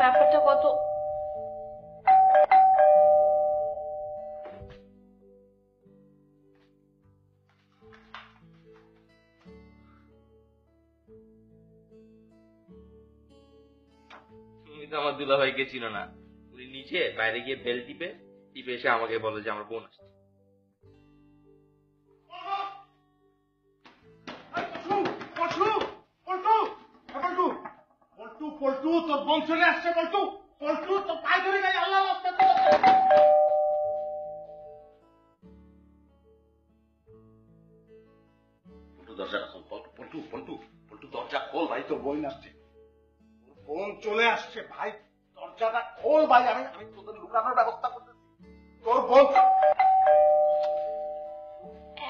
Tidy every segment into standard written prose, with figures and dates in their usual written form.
ব্যাপারটা কত তুমি তো আমার দুলা ভাইকে চিনো না। উনি নিচে বাইরে গিয়ে বেল টিপে টিপে এসে আমাকে বলে যে আমার বোন আসছে। তোর বোন চলে আসছে। পল্টু পল্টু তোর পায়ে ধরে গেলে আল্লাহ দরজাটা খোল। পল্টু পল্টু পল্টু দরজা খোল ভাই, তোর বোন আসছে। বোন চলে আসছে ভাই, দরজাটা খোল ভাই। আমি আমি তোদের লুকানোর ব্যবস্থা করতেছি। তোর বোন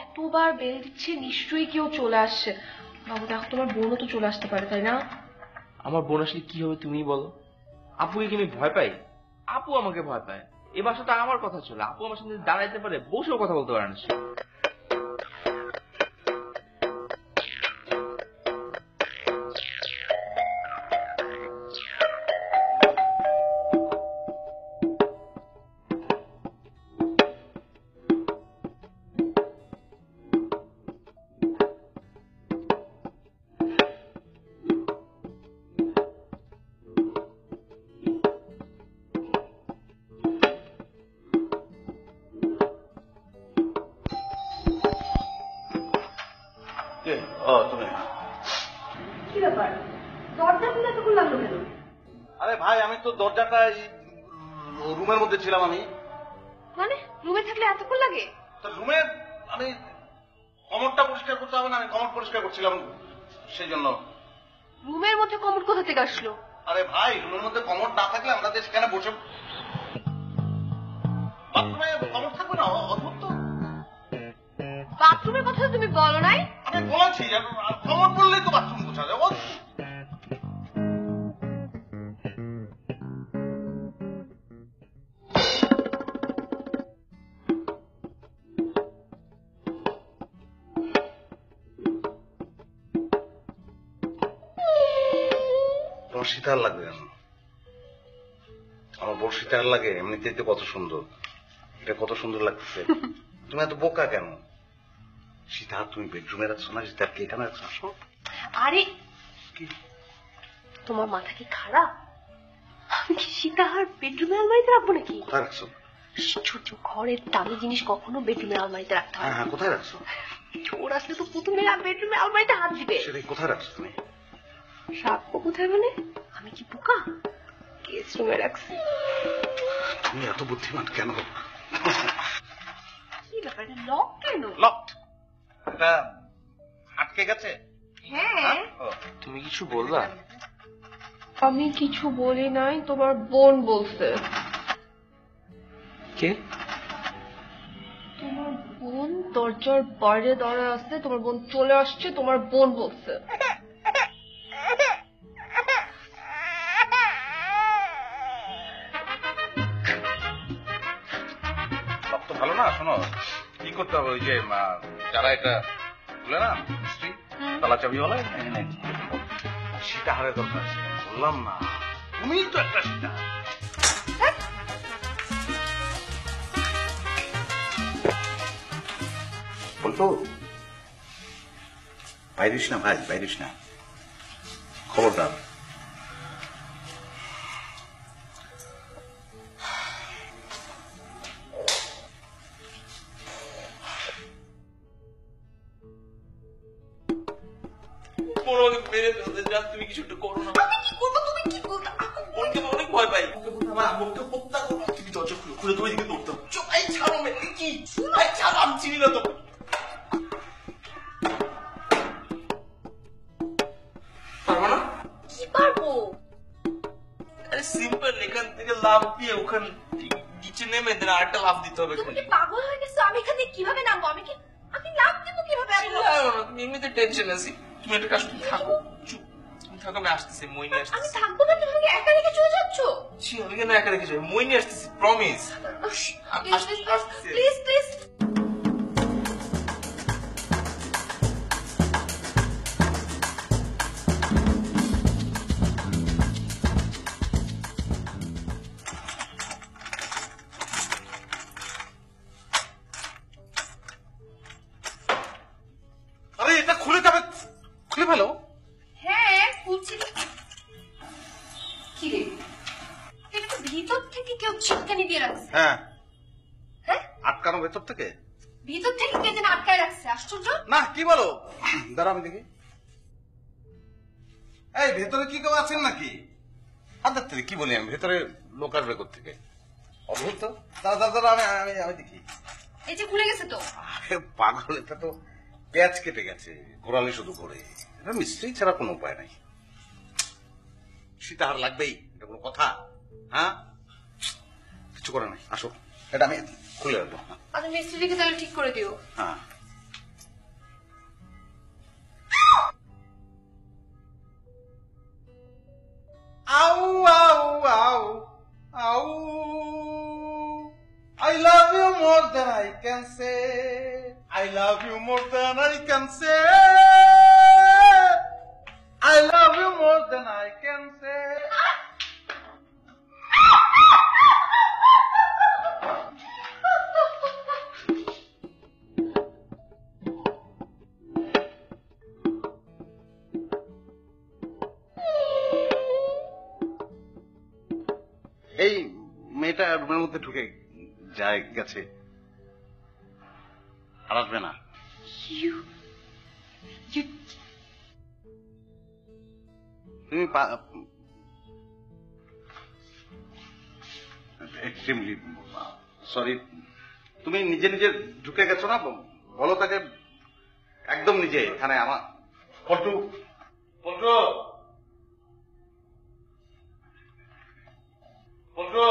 এতবার বেল দিচ্ছে, নিশ্চয়ই কেউ চলে আসছে। বাবু দেখো, তোমার বোনও তো চলে আসতে পারে, তাই না? আমার বোন আসলে কি হবে তুমি বলো? আপুকে কি আমি ভয় পাই? আপু আমাকে ভয় পায়। এ বাসাটা আমার কথা চলে, আপু আমার সাথে দাঁড়াইতে পারে, বসেও কথা বলতে পারে না। কি ব্যাপার, দরজা খুলে এতক্ষণ লাগলো কেন? আরে ভাই, আমি তো দরজাটা রুমের মধ্যে ছিলাম। আমি মানে রুমে থাকলে এতক্ষণ লাগে? রুমে আমি কমরটা পরিষ্কার করতে হবে না, আমি কমর পরিষ্কার করছিলাম সেই জন্য। রুমের মধ্যে কমোড কোথা থেকে আসলো? আরে ভাই, রুমের মধ্যে কমর না থাকলে আমরা যে সেখানে বসে বাথরুমে কমর থাকবে না? অদ্ভুত তো। বাথরুমের কথা তুমি বলো নাই? আমি বলেছি কমর পড়লেই তো বাথরুম বোঝা যায়। শীতার লাগবে কেন? আমার বড় শীতার লাগে? এমনিতেই তো কত সুন্দর, এটা কত সুন্দর লাগছে। তুমি এত বোকা কেন? সীতাহার তুমি বেডরুমে রাখছো না, সীতাহার কি এখানে রাখছো? আরে তোমার মাথা কি খারাপ? আমি কি সীতাহার বেডরুমে আলমারিতে রাখবো নাকি? কোথায় রাখছো? ছোট ঘরের দামি জিনিস কখনো বেডরুমে আলমারিতে রাখতে হয়? হ্যাঁ, কোথায় রাখছো? চোর আসলে তো প্রথমে বেডরুমে আলমারিতে হাত দিবে। সেটাই, কোথায় রাখছো তুমি? রাখবো কোথায় মানে? আমি কি বোকা? গেস্ট রুমে রাখছি। তুমি এত বুদ্ধিমান কেন? কি ব্যাপার, লক কেন? লকড। এটা আটকে গেছে। হ্যাঁ। তুমি কিছু বলবা? আমি কিছু বলি নাই, তোমার বোন বলছে। কে? তোমার বোন দরজার বাইরে দাঁড়ায় আছে, তোমার বোন চলে আসছে, তোমার বোন বলছে। সব তো ভালো না। শোনো, কি করতে হবে, ওই যে যারা এটা খুলে না, মিস্ত্রি, তালা চাবি বলে, সীতাহারের দরকার আছে। বললাম না, তুমি তো একটা সীতাহার। বলতো বাইরিস না ভাই, বাইরিস না, খবরদার। তুমি কিছু একটা করো না। আমি কি করবো? তুমি কি বলতে? বোনকে অনেক ভয় পাই। আমার আম্মুকে হত্যা করবো। তুমি দরজা খুলে খুলে তো ওইদিকে দৌড়তাম। ভাই ছাড়ো, কি ভাই ছাড়ো, আমি চিনি না তো। পারবো না? কি পারবো? আরে সিম্পল, এখান থেকে লাফ দিয়ে ওখানে নিচে নেমে দেন আরেকটা লাফ দিতে হবে। তুমি কি পাগল হয়ে গেছো? আমি এখান থেকে কিভাবে নামবো? আমি লাফ দেবো কিভাবে? তুমি এমনিতে টেনশন আছি। তুমি একটা কাজ তুমি থাকো, চুপ তুমি থাকো, আমি আসতেছি। মই নিয়ে আসতেছি। আমি থাকবো না, তুমি একা রেখে চলে যাচ্ছ। আমি কেন একা রেখে যাই? মই নিয়ে আসতেছি, প্রমিস। Please please. ভিতর থেকে কেউ ছিটকানি দিয়ে রাখছে। হ্যাঁ, হ্যাঁ, আটকানো ভেতর থেকে? ভিতর থেকে কে যেন আটকায় রাখছে। আশ্চর্য। না, কি বলো? দাঁড়া আমি দেখি। এই ভেতরে কি কেউ আছেন নাকি? হাতের থেকে কি বলি আমি, ভেতরে লোক আসবে থেকে? অদ্ভুত তো। দাঁড়া আমি দেখি। এই যে খুলে গেছে তো। আরে পাগল, এটা তো পেঁয়াজ কেটে গেছে, গোড়ালি শুধু করে। এটা মিস্ত্রি ছাড়া কোনো উপায় নাই। সীতাহার লাগবেই, এটা কোনো কথা? হ্যাঁ, কিছু করে নাই। আসো, এটা আমি খুলে রাখবো। আচ্ছা, মিস্ত্রিকে তাহলে ঠিক করে দিও। হ্যাঁ। আউ আউ আউ আউ, I love you more than I can say. I love you more than I can say. I love you more than I can say. এই মেয়েটা রুমের মধ্যে ঢুকে যায় গেছে, আর আসবে না। তুমি এক্সট্রিমলি সরি, তুমি নিজে নিজে ঢুকে গেছো না, বলো তাকে একদম নিজে। এখানে আমার পল্টু পল্টু পল্টু